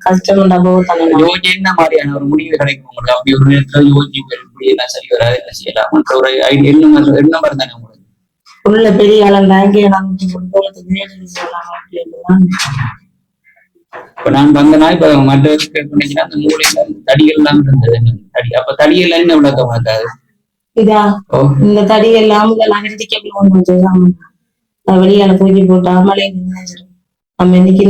கஷ்டம்டா போத்தானே யோசிச்சு என்ன மாதிரியான ஒரு முடிவு கிடைக்கும் உங்களுக்கு? அப்படி ஒரு நேரத்துல யோசிச்சு இப்படி என்ன சரி வராது என்ன செய்யலாம் ஒரு எண்ணம் இருந்தானே உங்களுக்கு? உள்ள பெரிய ஆளம் பேங்கே இப்ப நான் வந்தனா இப்ப மற்ற பண்ணிச்சுன்னா அந்த மூலையில தடிகள் எல்லாம் இருந்தது. தடி அப்ப தடிகள் என்ன விளக்க மாட்டாது இதா இந்த தடி எல்லாம் வெளியால தூக்கி போட்டா மழை நம்ம இன்னைக்கு.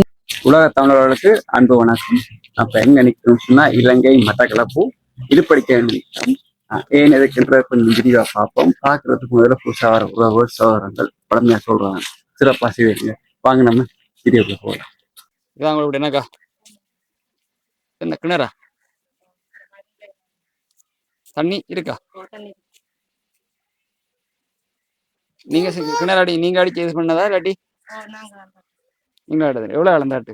உலக தமிழர்களுக்கு அன்பு வணக்கம். அப்ப எங்க நிற்கணும் சொன்னா இலங்கை மட்டக்களப்பு இருப்படிக்க நிற்கிறோம். ஏன் எதுக்குன்ற கொஞ்சம் விரிவா பார்ப்போம். பார்க்கறதுக்கு முதல்ல புதுசா வர உறவு சோதரங்கள் பழமையா சொல்றாங்க, சிறப்பா செய்வீங்க. வாங்க நம்ம வீடியோக்குள்ள போகலாம். இதான் உங்களோட என்னக்கா என்ன கிணறா தண்ணி இருக்கா? நீங்க கிணறாடி நீங்க அடிச்சு இது பண்ணதா இல்லாட்டி நீங்க ஆடுது? எவ்வளவு அளந்தாட்டு?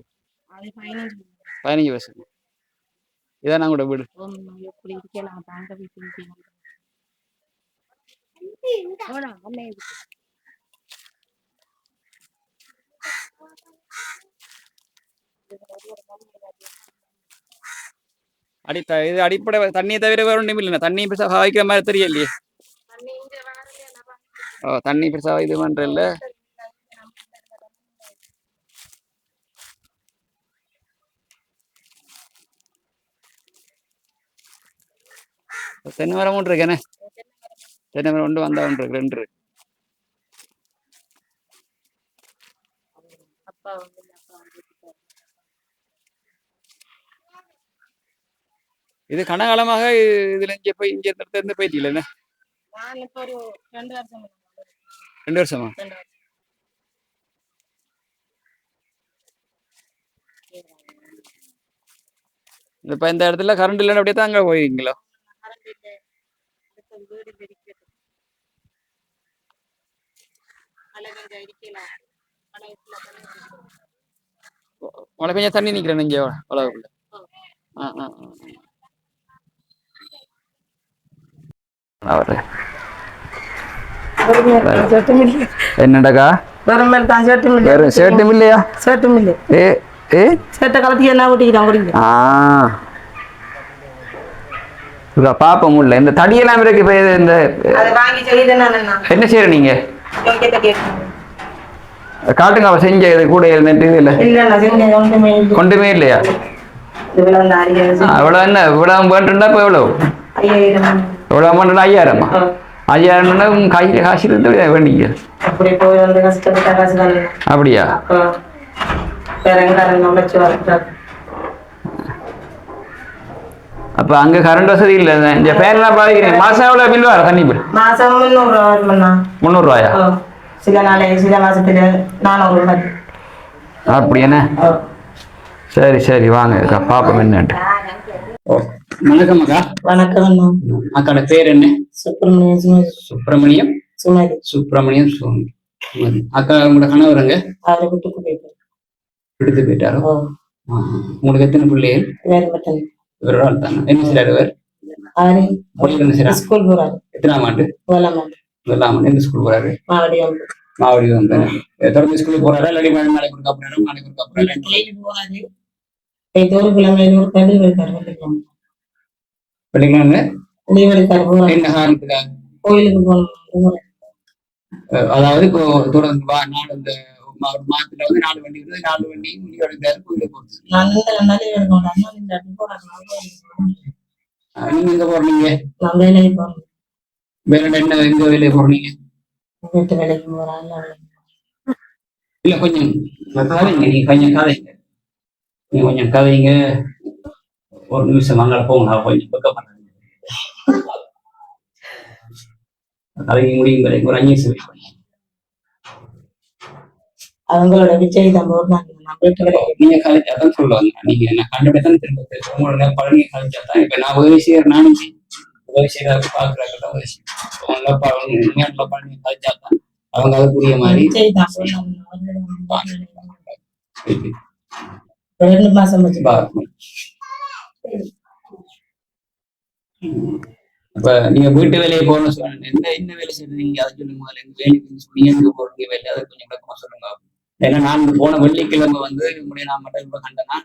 15 வருஷம். இதான் நான் கூட வீடு. இது அடிப்படை தண்ணியை தவிர வேற ஒன்றும் இல்லை. தண்ணி பெருசா பாவிக்கிற மாதிரி தெரியலையே. தண்ணி பெருசா இது பண்ற இல்ல. தென்னை மரம் ஒன்று இருக்கேனே, தென்னை மரம் ஒன்று வந்தா ஒன்று இருக்கு, 2 இருக்கு. இது கனகாலமாக இதுல இங்க போய் இங்க இருந்து போயிட்டீங்களே? 2 வருஷமா? இப்ப இந்த இடத்துல கரண்ட் இல்லைன்னு அப்படியே தான் அங்க போயிருக்கீங்களோ? மழை பெஞ்சா தண்ணி நிக்கிறேன் இங்க வளவுக்குள்ள. என்னடா சேட்டும் இல்லையா? சேட்டும் இல்லை. சேட்டை கலத்தி என்ன ஓட்டிக்கிட்டான்? பாப்ப முடியல. இந்த தடியெல்லாம் இருக்கு. இந்த என்ன செய்யற நீங்க? காட்டுங்க அவ செஞ்ச இது கூட இருந்துட்டு இல்ல கொண்டுமே இல்லையா? அவ்வளவு என்ன இவ்வளவு வேண்டுண்டா இப்ப எவ்வளவு? எவ்வளவு அமௌண்ட்? 5000. 5000 கையில காசு இருந்து வேண்டிங்க. அப்படியா? அப்ப அங்க கரண்ட் வசதி இல்ல. இந்த ஃபேன்லாம் பாதிக்கிறேன். மாசம் எவ்வளவு பில் வர? தண்ணி பில் மாசம் 300 ரூபாயா? சில மாசத்துல 400 ரூபாய். அப்படி என்ன? சரி சரி வாங்க பாப்போம் என்னன்ட்டு. வணக்கம் அக்கா. வணக்கம். அக்காட பேர் என்ன? சுப்பிரமணியம். சுப்பிரமணியம் சுமதி. சுப்பிரமணியம் சுமதி. அக்கா உங்களோட கணவருங்க? விடுத்து போயிட்டாரோ? உங்களுக்கு எத்தனை பிள்ளைகள்? இவர் ஆள் தானே. என்ன செய்யறாரு இவர்? ஸ்கூல் போறாரு. எத்தனாம் ஆண்டு? 1ஆம் ஆண்டு. எந்த ஸ்கூல் போறாரு? மாவடி வந்து தொடர்ந்து ஸ்கூலுக்கு போறாரா? இல்லாட்டி நாளைக்கு கொடுக்க போறாரு? நாளைக்கு கொடுக்க போறாரு? வெள்ளிக்கிழமை என்ன காரணத்துக்காக? கோயிலுக்கு போகணும். அதாவது இப்போ தொடர்ந்து நாலு இந்த மாதத்துல வந்து 4 வண்டி வருது. 4 வண்டி முடிவடைந்தாரு கோயிலுக்கு போறது. நீங்க எங்க போறீங்க? வேலை என்ன எங்க வேலையை போறீங்க? இல்ல கொஞ்சம் கதைங்க. நீங்க கொஞ்சம் கதைங்க. நீங்க கொஞ்சம் கதைங்க. ஒரு நிமிஷம் அங்கே போங்க. கொஞ்சம் பக்கம் பண்ண கதைங்க முடியும். ஒரு 5 நிமிஷம் அவங்களோட விஜய் தான். நீங்க கதைச்சாதான் சொல்லுவாங்க. நீங்க என்ன கண்டுபிடித்தான் திரும்ப உங்களோட பழனியை கதைச்சாதான். இப்ப நான் உதவி செய்யற நானும் உதவி செய்யறதுக்கு பாக்குறாங்க. உதவி செய்ய பழனியை கதைச்சாதான் அவங்க அதுக்குரிய மாதிரி 2 மாசம். இப்ப நீங்க வீட்டு வேலையை போகணும்னு சொல்லுங்க. என்ன வேலை செய்யறீங்க அதை சொல்லுங்க. முதல்ல எங்க வேலைக்கு சொன்னீங்க எங்க போறீங்க வேலை அதை கொஞ்சம் விளக்கமா சொல்லுங்க. ஏன்னா நான் போன வெள்ளிக்கிழமை வந்து நான் மட்டும் இப்ப கண்டனா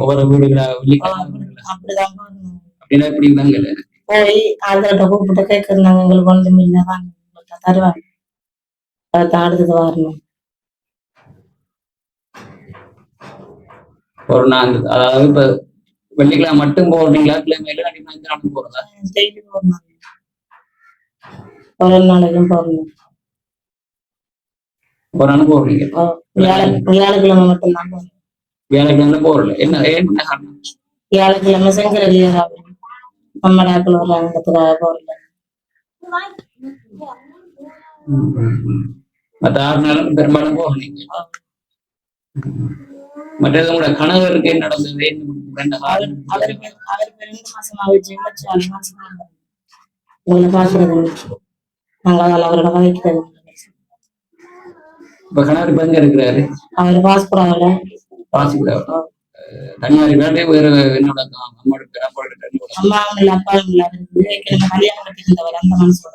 ஒவ்வொரு வீடுகளா அப்படிதான் போகணும். அப்படின்னா இப்படி இருந்தாங்க. போய் ஆள்கிட்ட கூப்பிட்டு கேட்கறாங்க, எங்களுக்கு ஒன்றும் இல்லைதான் தருவாங்க. அதை அடுத்தது வரணும். ஒரு நாள் அதாவது இப்ப வெள்ளிக்கிழமை மட்டும் போடுறீங்களா, கிழமையில நாளைக்கு போறதா? டெய்லி போடணும், ஒரு நாளைக்கும் போடணும். ஒரு நாள் போடுறீங்க? வியாழக்கிழமை மட்டும்தான் போடணும். வியாழக்கிழமை போடல. என்ன என்ன காரணம்? வியாழக்கிழமை செங்கரடி நம்மடாக்கள் வர்றாங்க போடல. மற்ற 6 நாளும் பெரும்பாலும் போடுறீங்க. மற்றது உங்களோட கணவருக்கு என்ன நடந்தது? அவருக்கு 2 மாசம் ஆயிடுச்சு. 6 மாசம் உங்களை பாக்குறது நாங்கள் அவரோட வகைக்கிறது. இப்ப கணவர் இப்ப எங்க இருக்கிறாரு? அவர் பாஸ்புராவில தனியா இருக்காரு. வேற என்னோட அம்மா இல்ல அப்பா இல்ல கல்யாணம் கட்டிருந்தவர் அந்த மனசோட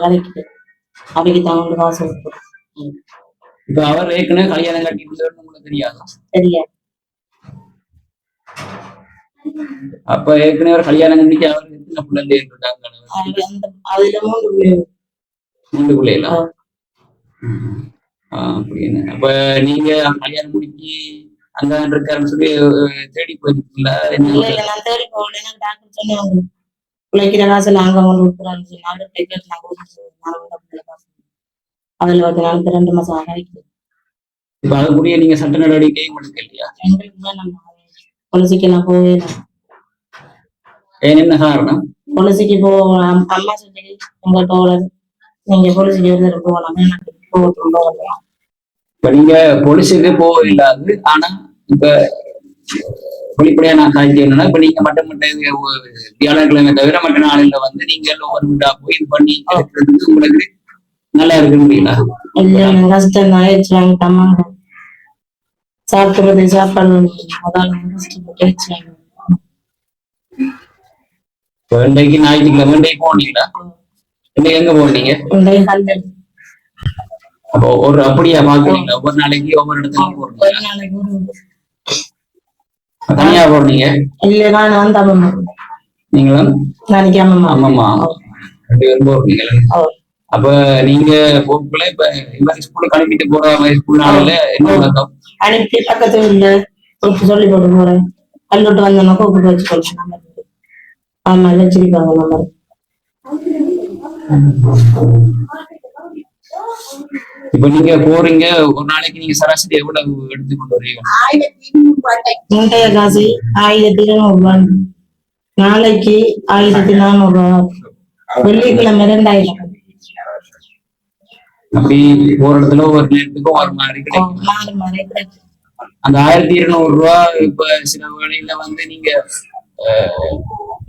வகைக்கு அவைக்கு தான் காசு கொடுக்குறோம். இப்ப அவர் ஏற்கனவே கல்யாணம் கட்டி இருந்தவர்னு உங்களுக்கு தெரியாது? தெரியாது. அப்ப ஏற்கனவே ஒரு கல்யாணம் கண்டிச்சு அவருக்கு எத்தனை பிள்ளைங்க இருக்காங்க? அதுல 3 பிள்ளைகளா? அப்படின்னு. அப்ப நீங்க கல்யாணம் முடிச்சு அங்க இருக்காருன்னு சொல்லி தேடி போயிருக்கீங்களா? நான் தேடி போகல. எனக்கு டாக்டர் சொன்னாங்க பிள்ளைக்கிற காசு நாங்க கொண்டு கொடுக்குறான்னு அதுல 10 நாளுக்கு 2 மாசம் ஆகிடுது. இப்ப அதுக்குரிய நீங்க சட்ட நடவடிக்கையும் எடுக்க இல்லையா? எங்களுக்கு நம்ம பொலிசிக்கெல்லாம் போவே இல்லை. என்ன காரணம்? பொலிசிக்கு அம்மா சொல்லி உங்கள்கிட்ட போகலாம், நீங்க பொலிசிக்கு எடுத்துட்டு போகலாம். இப்ப நீங்க பொலிசுக்கு போக இல்லாது, ஆனா இப்ப வெளிப்படையா நான் காய்ச்சி என்னன்னா, இப்ப நீங்க மட்டும் வியாழக்கிழமை தவிர மற்ற நாளில வந்து நீங்க ஒவ்வொரு வீட்டா போய் இது பண்ணி எடுக்கிறதுக்கு உங்களுக்கு நல்லா இருக்கு முடியல? இல்ல, கஷ்டம் தான். சாப்பிடுறது சாப்பாடு இன்றைக்கு ஞாயிற்றுக்கிழமை இன்றைக்கு போனீங்களா? இன்னைக்கு எங்க போனீங்க? அப்போ ஒரு அப்படியா பாக்குறீங்களா? ஒவ்வொரு நாளைக்கு ஒவ்வொரு இடத்துல போறீங்க? தனியா போறீங்க? இல்ல, நான் வந்து அம்மம்மா. நீங்களும் நாளைக்கு அம்மம்மா 2 பேரும் போறீங்களா? அப்ப நீங்க போக்குள்ள இப்ப இந்த மாதிரி ஸ்கூலுக்கு அனுப்பிட்டு போற மாதிரி ஸ்கூல்னால என்ன அனுப்பி பக்கத்துல இல்ல சொல்லி போட்டு போறேன். கல்விட்டு வந்தோம்னா கூப்பிட்டு வச்சு சொல்றேன். ஆமா, வச்சிருக்காங்க நம்பர். இப்ப நீங்க போறீங்க, ஒரு நாளைக்கு நீங்க சராசரி எவ்வளவு எடுத்துக்கொண்டு வரீங்க? 1200 காசு 1200 நாளைக்கு 1400. வெள்ளிக்கிழமை 2000. அப்படி ஒரு இடத்துல ஒரு நேரத்துக்கும் ஒரு மாதிரி கிடைக்கும். அந்த 1200 இப்ப சில வேளையில வந்து நீங்க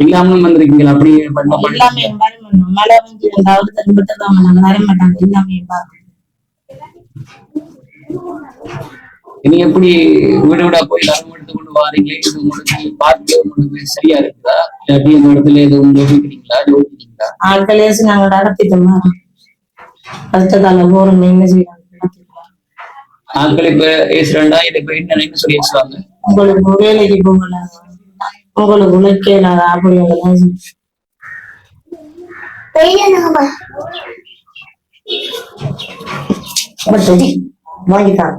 இல்லாமலும் வந்திருக்கீங்களா? அப்படி மழை வந்து வர மாட்டாங்க. எல்லாமே நீங்க எப்படி வீடு வீடா போய் எல்லாரும் எடுத்துக்கொண்டு வாரீங்களே, இது உங்களுக்கு பார்த்து உங்களுக்கு சரியா இருக்குதா? இல்லாட்டி இந்த இடத்துல எதுவும் யோசிக்கிறீங்களா? ஆட்களே நாங்க நடத்திட்டோமா கஷ்டத்தால போறோம். என்ன செய்யறாங்க ஆட்கள் இப்ப பேசுறா இப்ப என்ன சொல்லி பேசுவாங்க? உங்களுக்கு வேலைக்கு போகல, உங்களுக்கு உழைக்கல, அப்படி வாங்கிட்டான்.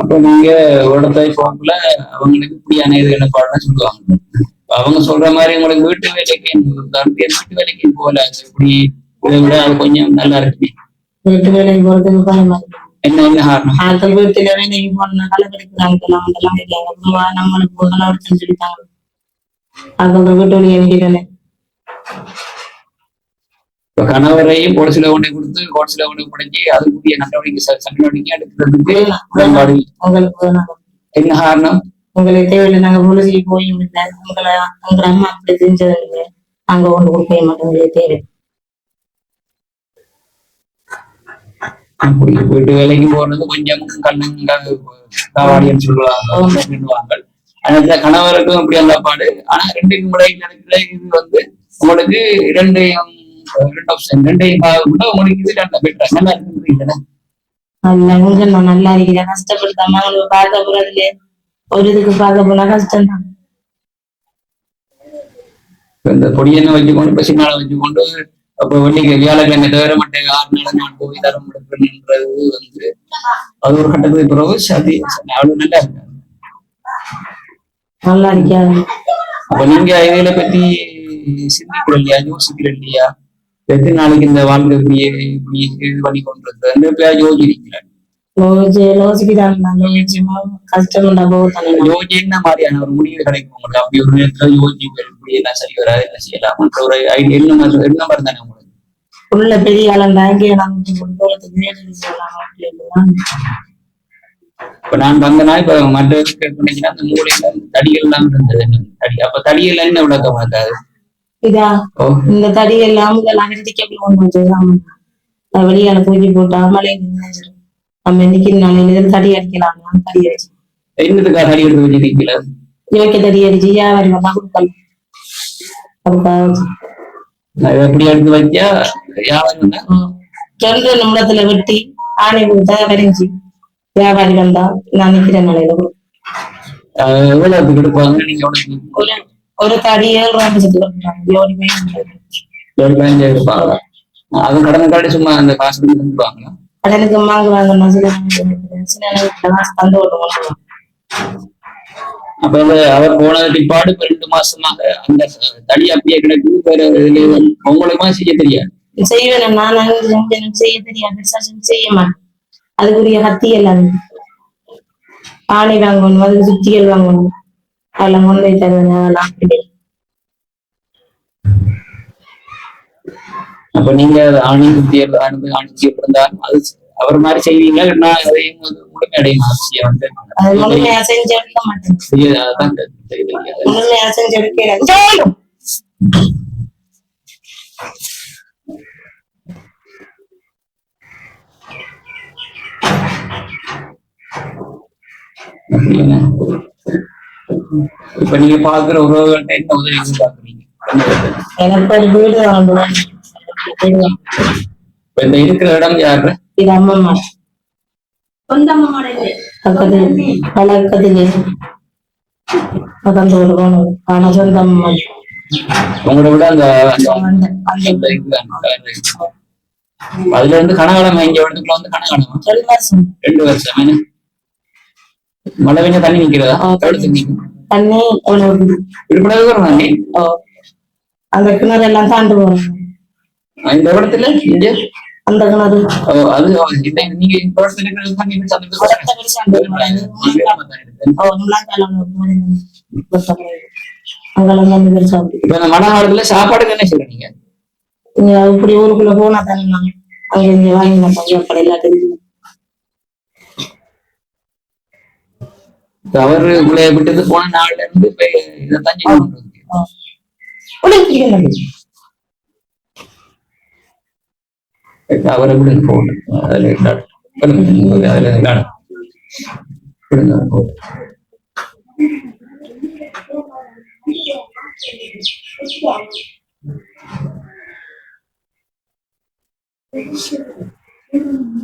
அப்ப நீங்க இடத்தை போக்குல அவங்களுக்கு இப்படியான இது என்ன பாடலாம் சொல்லுவாங்க. அவங்க சொல்ற மாதிரி உங்களுக்கு வீட்டு வேலைக்கு போகல, இப்படி இதை விட அது கொஞ்சம் நல்லா இருக்கு. வீட்டு வேலைக்கு போறதுக்கு பயமா என்ன காரணம்? ஆட்கள் வீட்டுல வேலைக்கு போனா கலப்பெடுக்கிறாங்க. நம்மளுக்கு போகலாம் சொல்லிட்டாங்க. ஆட்கள் வீட்டு வேலையை வேண்டியதானே. இப்ப கணவரையும் கோட்சில கொண்டே கொடுத்து கோட்சில கொண்டு படைச்சி அதுக்குரிய நடவடிக்கை நடவடிக்கை எடுக்கிறதுக்கு என்ன காரணம்? உங்களை தேவையில்லை, நாங்க பொலிசிக்கு போய் உங்களை உங்க அம்மா அப்படி செஞ்சது இல்லை, அங்க கொண்டு கொடுக்க மாட்டோம். தேவை வீட்டு வேலைக்கு போறது கொஞ்சம் கண்ணுங்காவாடின்னு சொல்லுவாங்க. அந்த கணவருக்கும் அப்படி அந்த பாடு. ஆனா 2க்கும் முறையில் நடக்கிற இது வந்து உங்களுக்கு 2 ஆப்ஷன் 2 உங்களுக்கு இது நல்லா இருக்குன்றீங்க. அவங்க நான் நல்லா இருக்கிறேன், கஷ்டப்படுத்தாம அவங்களுக்கு பார்க்க போறதுல ஒரு இதுக்கு பார்க்க போனா கஷ்டம் தான். இந்த பொடியெண்ணெய் வச்சுக்கொண்டு பசிமாலை வச்சுக்கொண்டு அப்ப வெள்ளிக்கு வியாழக்கிழமை தவிர மற்ற 6 நாள் நான் போய் தரம் எடுக்கணுன்றது வந்து அது ஒரு கட்டத்துக்கு பிறகு சதி அவ்வளவு நல்லா இருக்கு. நல்லா இருக்காது. அப்ப நீங்க இதையில பத்தி சிந்திக்கிற இல்லையா, யோசிக்கிற இல்லையா? எத்தனை நாளைக்கு இந்த வாழ்க்கை இப்படியே இப்படி இது பண்ணி கொண்டிருக்கு அந்த பேர் யோசிக்கிறீங்களா? கஷ்டம் யோசி என்ன மாதிரியான ஒரு முடிவு கிடைக்கும் உங்களுக்கு? அப்படி ஒரு நேரத்துல யோசி இப்படி என்ன சரி வராது என்ன செய்யலாம் ஒரு என்ன மாதிரி தானே உங்களுக்கு உள்ள பெரிய ஆளுங்க. இப்ப நான் வந்தனா இப்ப மற்ற கேட்டீங்கன்னா அந்த மூலையில தடிகள் எல்லாம் இருந்தது. தடி அப்ப தடியெல்லாம் என்ன விளக்கம் இருக்காது இதா இந்த தடி எல்லாம் வெளியால தூக்கி போட்டா மழை நம்ம இன்னைக்கு நாளையில தடி அடிக்கலாம். தடி அடிச்சு என்னதுக்காக தடி எடுத்து வச்சிருக்கீங்களா? யோக்கிய தடி அடிச்சு வியாபாரி வந்தா கொடுக்கலாம். எப்படி எடுத்து வச்சா வியாபாரி வந்தா 2 நிமிடத்துல வெட்டி ஆணை கொடுத்தா வரைஞ்சி வியாபாரி வந்தா நான் நிக்கிறேன் நாளையில எவ்வளவு கொடுப்பாங்க நீங்க? ஒரு தடி 7 ரூபாய் எடுப்பாங்க. அது கடனுக்கு காட்டி சும்மா அந்த காசு கொடுப்பாங்க. கடனுக்கு வாங்கணும் தந்து ஓட்டுவோம். அப்ப அவர் போனது பிற்பாடு 2 மாசமாக அந்த தடி அப்படியே கிடக்கு. வேற உங்களுக்குமா செய்ய தெரியாது? செய்வேன் நான் செய்ய தெரியாது, செய்ய மாட்டேன். அதுக்குரிய கத்தி எல்லாம் ஆணை வாங்கணும், அதுக்கு சுத்திகள் வாங்கணும், அதெல்லாம் கொண்டு போய் தருவேன். அதெல்லாம் அப்ப நீங்க ஆணி குத்தியல் இருந்தாலும் அது அவர் மாதிரி செய்வீங்க. நான் அதையும் முழுமையடையும் அவசியம் வந்து முழுமையா செஞ்சு எடுக்க மாட்டேன். முழுமையா செஞ்சு எடுக்க இப்ப நீங்க பாக்குற உறவுகள்கிட்ட என்ன உதவி எதிர்பார்க்குறீங்க? எனக்கு ஒரு வீடு வாங்கணும். இப்ப இந்த இருக்கிற இடம் யாரு? இது அம்மம்மா பழக்கத்திலே ஆனா சொந்தம் உங்களோட விட அந்த அதுல இருந்து கனகாலம் இங்க இடத்துக்குள்ள வந்து கனகாலம் 2 வருஷம் மழை பெஞ்சா தண்ணி நிக்கிறதா? தண்ணி தண்ணி அந்த கிணறு எல்லாம் தாண்டு போறோம். இந்த இடத்துல இங்க அந்த கிணறு அது நீங்க இந்த மழை காலத்துல சாப்பாடுக்கு என்ன செய்றீங்க? இப்படி ஊருக்குள்ள போனா தானே அங்க இங்க வாங்கி எல்லாத்தையும் அவரு உங்களை விட்டது போன நாள்ல இருந்து இதைத்தான் அவரை விட போகணும். அதுல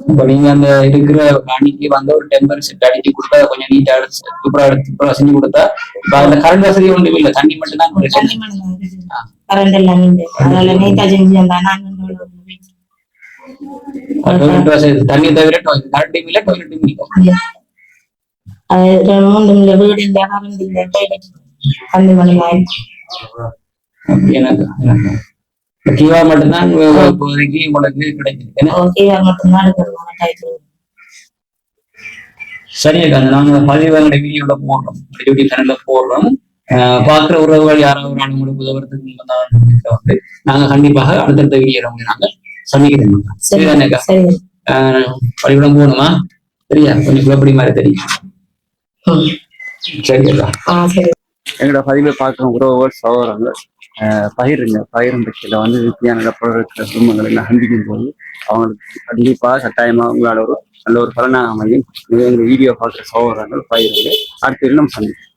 இப்ப நீங்க அந்த இருக்கிற காணிக்கு வந்து ஒரு டெம்பர் செட் அடிச்சு கொடுத்தா கொஞ்சம் நீட்டா சூப்பரா செஞ்சு கொடுத்தா அதுல கரண்ட் வசதி ஒன்றும் இல்லை, தண்ணி மட்டும் தான் கரண்ட் எல்லாமே நீட்டா செஞ்சு தண்ணி தவிர கரண்ட் இல்ல, டாய்லெட்டும் இல்ல. 3 வீடு இல்ல, கரண்ட் இல்ல, டாய்லெட் தண்ணி மணி எனக்கு கீவா மட்டும்தான் இப்போதைக்கு உங்களுக்கு கிடைக்குது. சரியா நாங்க பதிவான வீடியோல போடுறோம், யூடியூப் சேனல்ல போடுறோம். பாக்குற உறவுகள் யாராவது உங்களுக்கு உதவுறதுக்கு வந்து நாங்க கண்டிப்பாக அடுத்தடுத்த வீடியோ நாங்க சந்திக்கிறோம். சரிதானேக்கா? பள்ளிக்கூடம் போகணுமா? சரியா? கொஞ்சம் எப்படி மாதிரி தெரியும். சரியா? எங்களோட பதிவை பார்க்குற உறவுகள் சகோதரங்கள் பகிருங்க. பகிரும் பட்சத்தில் வந்து வித்தியான இருக்கிற குடும்பங்களை சந்திக்கும் போது அவங்களுக்கு கண்டிப்பாக கட்டாயமாக உங்களால் ஒரு நல்ல ஒரு பலனாக அமையும். எங்கள் வீடியோ பார்க்குற சகோதரங்கள் பகிருங்க. அடுத்த நம்ம சந்திப்போம்.